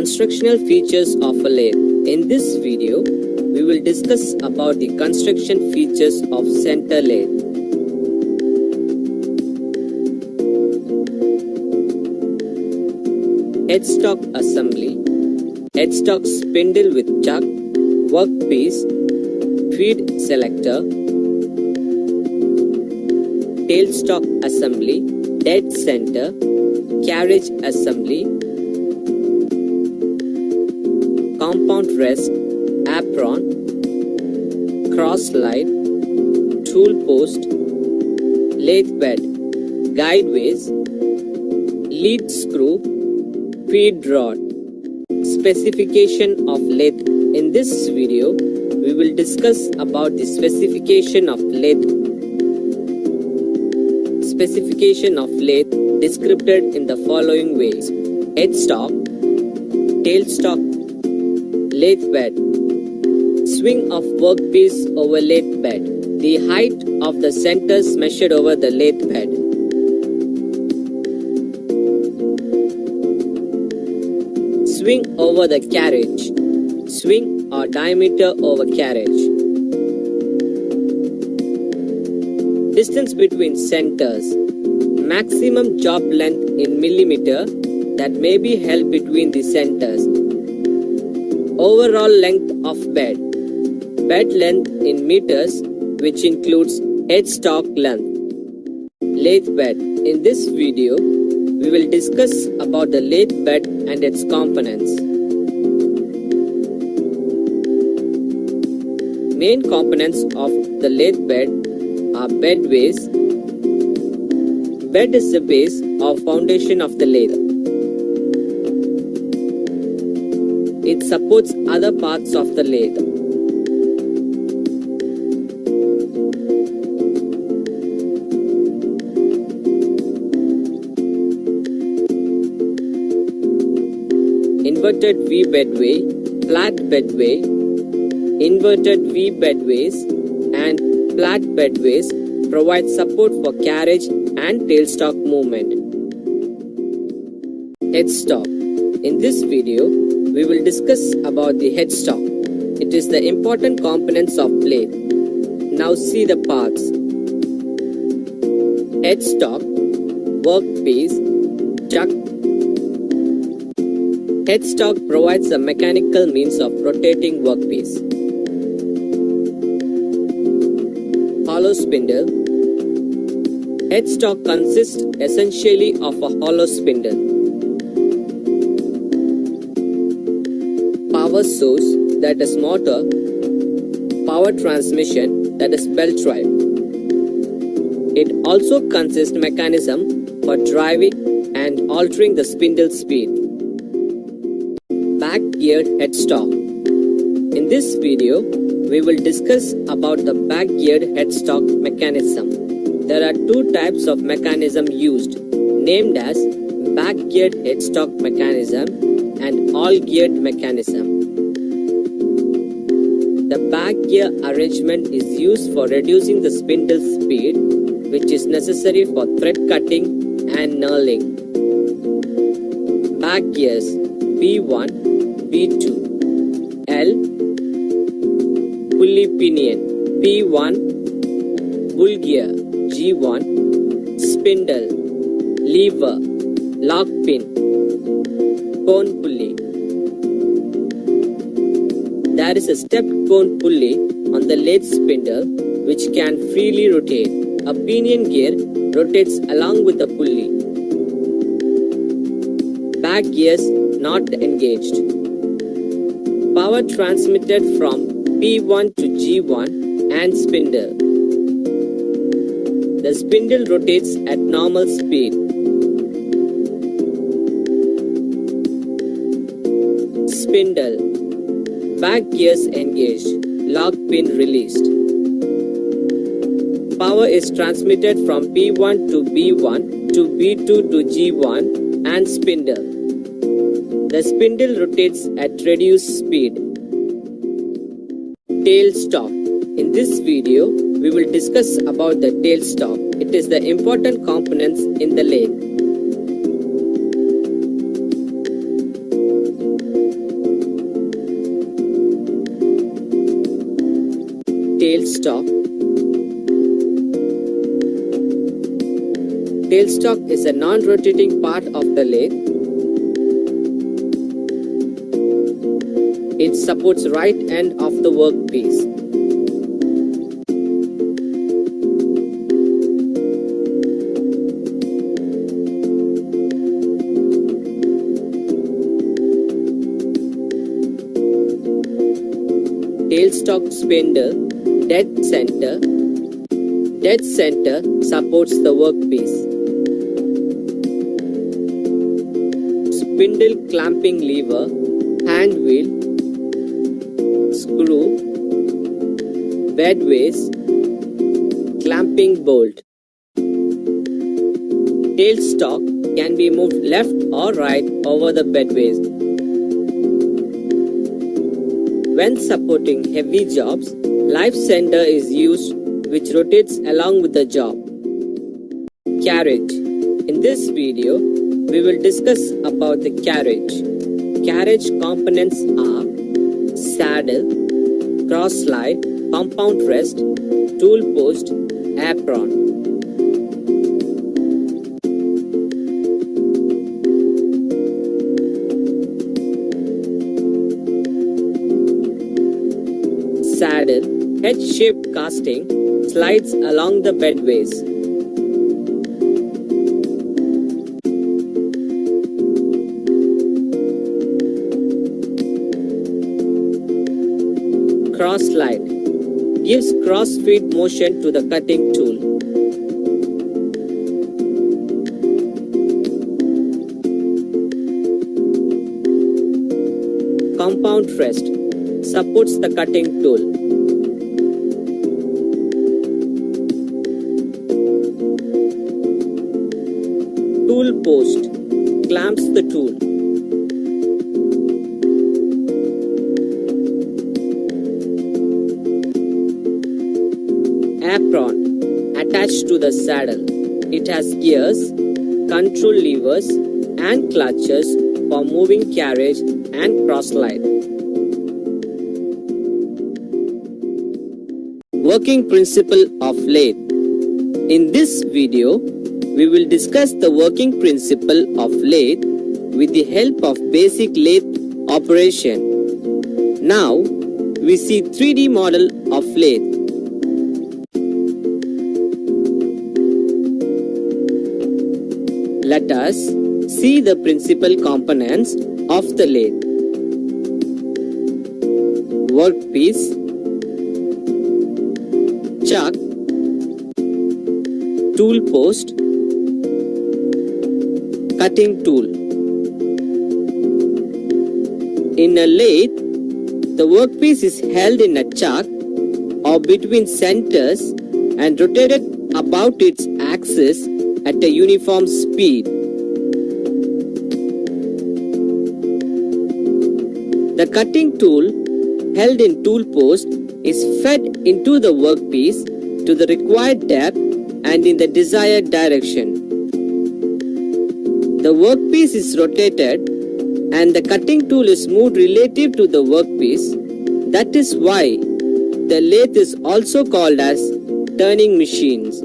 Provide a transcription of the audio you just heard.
Constructional features of a lathe. In this video, we will discuss about the construction features of center lathe. Headstock assembly. Headstock spindle with chuck, workpiece, feed selector. Tailstock assembly, dead center, carriage assembly, compound rest, apron, cross slide, tool post, lathe bed, guideways, lead screw, feed rod. Specification of lathe. In this video, we will discuss about the specification of lathe. Specification of lathe described in the following ways: headstock, tailstock, lathe bed, swing of workpiece over lathe bed, the height of the centers measured over the lathe bed, swing over the carriage, swing or diameter over carriage, distance between centers, maximum job length in millimeter that may be held between the centers, overall length of bed, bed length in meters which includes headstock length, lathe bed. In this video, we will discuss about the lathe bed and its components. Main components of the lathe bed are bedways. Bed is the base or foundation of the lathe. It supports other parts of the lathe. Inverted V bedway, flat bedway, inverted V bedways and flat bedways provide support for carriage and tailstock movement. Headstock. In this video, we will discuss about the headstock. It is the important components of lathe. Now see the parts. Headstock, workpiece, chuck. Headstock provides a mechanical means of rotating workpiece. Hollow spindle. Headstock consists essentially of a hollow spindle. Power source, that is motor. Power transmission, that is belt drive. It also consists mechanism for driving and altering the spindle speed. Back-geared headstock. In this video, we will discuss about the back-geared headstock mechanism. There are two types of mechanism used, named as back-geared headstock mechanism and all-geared mechanism. The back gear arrangement is used for reducing the spindle speed, which is necessary for thread cutting and knurling. Back gears B1, B2, L, pulley pinion, P1, bull gear, G1, spindle, lever, lock pin, cone pulley. There is a stepped cone pulley on the lathe spindle which can freely rotate. A pinion gear rotates along with the pulley. Back gears not engaged. Power transmitted from P1 to G1 and spindle. The spindle rotates at normal speed. Spindle. Back gears engaged. Lock pin released. Power is transmitted from P1 to B1 to B2 to G1 and spindle. The spindle rotates at reduced speed. Tailstock. In this video, we will discuss about the tailstock. It is the important components in the lathe. Tailstock. Tailstock is a non-rotating part of the lathe. It supports right end of the workpiece. Tailstock spindle, dead center. Dead center supports the workpiece. Spindle clamping lever, hand wheel, screw, bedways, clamping bolt. Tailstock can be moved left or right over the bedways. When supporting heavy jobs, live center is used, which rotates along with the job. Carriage. In this video, we will discuss about the carriage. Carriage components are saddle, cross slide, compound rest, tool post, apron. Saddle, head-shaped casting, slides along the bedways. Cross slide gives cross-feed motion to the cutting tool. Compound rest supports the cutting tool. Tool post clamps the tool. Apron attached to the saddle. It has gears, control levers and clutches for moving carriage and cross slide. Working principle of lathe. In this video, we will discuss the working principle of lathe with the help of basic lathe operation. Now, we see 3D model of lathe. Let us see the principal components of the lathe. Workpiece, chuck, tool post, cutting tool. In a lathe, the workpiece is held in a chuck or between centers and rotated about its axis at a uniform speed. The cutting tool held in tool post is fed into the workpiece to the required depth and in the desired direction. The workpiece is rotated and the cutting tool is moved relative to the workpiece. That is why the lathe is also called as turning machines.